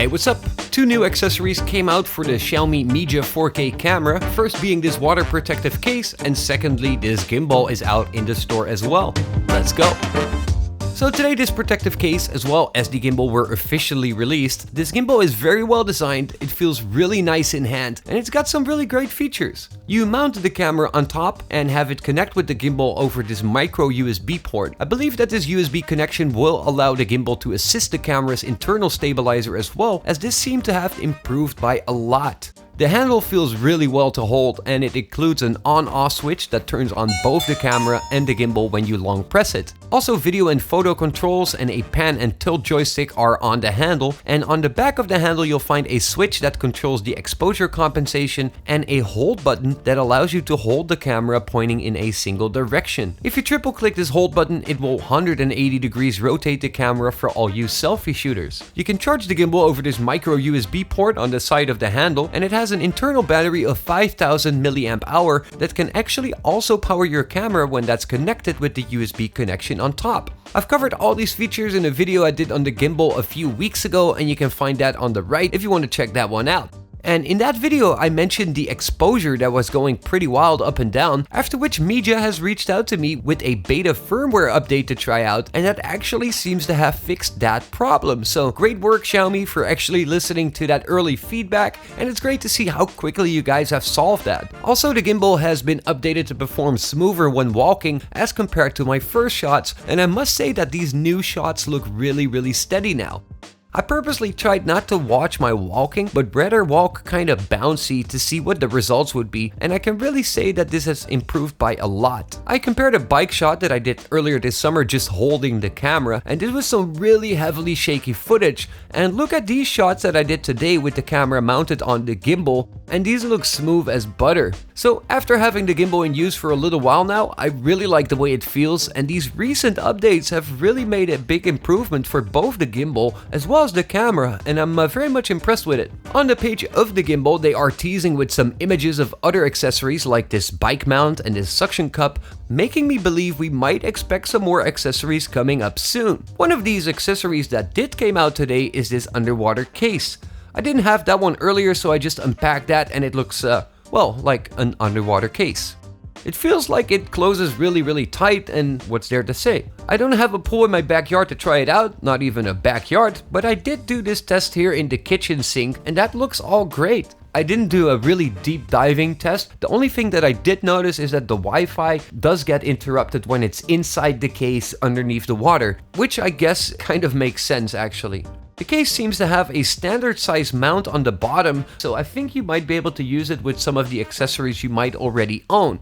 Hey, what's up? Two new accessories came out for the Xiaomi Mijia 4K camera, first being this water protective case, and secondly this gimbal is out in the store as well. Let's go! So today this protective case as well as the gimbal were officially released. This gimbal is very well designed, it feels really nice in hand, and it's got some really great features. You mount the camera on top and have it connect with the gimbal over this micro USB port. I believe that this USB connection will allow the gimbal to assist the camera's internal stabilizer as well, as this seemed to have improved by a lot. The handle feels really well to hold, and it includes an on-off switch that turns on both the camera and the gimbal when you long press it. Also, video and photo controls and a pan and tilt joystick are on the handle, and on the back of the handle you'll find a switch that controls the exposure compensation and a hold button that allows you to hold the camera pointing in a single direction. If you triple click this hold button, it will 180 degrees rotate the camera for all you selfie shooters. You can charge the gimbal over this micro USB port on the side of the handle, and it has an internal battery of 5000 mAh that can actually also power your camera when that's connected with the USB connection on top. I've covered all these features in a video I did on the gimbal a few weeks ago, and you can find that on the right if you want to check that one out. And in that video, I mentioned the exposure that was going pretty wild up and down, after which Mijia has reached out to me with a beta firmware update to try out, and that actually seems to have fixed that problem. So great work Xiaomi for actually listening to that early feedback, and it's great to see how quickly you guys have solved that. Also, the gimbal has been updated to perform smoother when walking as compared to my first shots, and I must say that these new shots look really steady now. I purposely tried not to watch my walking, but rather walk kind of bouncy to see what the results would be, and I can really say that this has improved by a lot. I compared a bike shot that I did earlier this summer just holding the camera, and this was some really heavily shaky footage, and look at these shots that I did today with the camera mounted on the gimbal, and these look smooth as butter. So after having the gimbal in use for a little while now, I really like the way it feels, and these recent updates have really made a big improvement for both the gimbal as well as the camera, and I'm very much impressed with it. On the page of the gimbal, they are teasing with some images of other accessories like this bike mount and this suction cup, making me believe we might expect some more accessories coming up soon. One of these accessories that did came out today is this underwater case. I didn't have that one earlier, so I just unpacked that, and it looks, well, like an underwater case. It feels like it closes really tight, and what's there to say? I don't have a pool in my backyard to try it out, not even a backyard, but I did do this test here in the kitchen sink, and that looks all great. I didn't do a really deep diving test. The only thing that I did notice is that the Wi-Fi does get interrupted when it's inside the case underneath the water, which I guess kind of makes sense actually. The case seems to have a standard size mount on the bottom, so I think you might be able to use it with some of the accessories you might already own.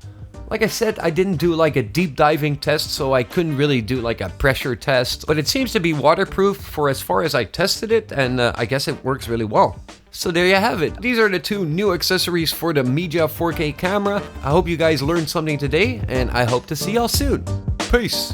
Like I said, I didn't do like a deep diving test, so I couldn't really do like a pressure test, but it seems to be waterproof for as far as I tested it, and I guess it works really well. So there you have it. These are the two new accessories for the Mijia 4K camera. I hope you guys learned something today, and I hope to see y'all soon. Peace!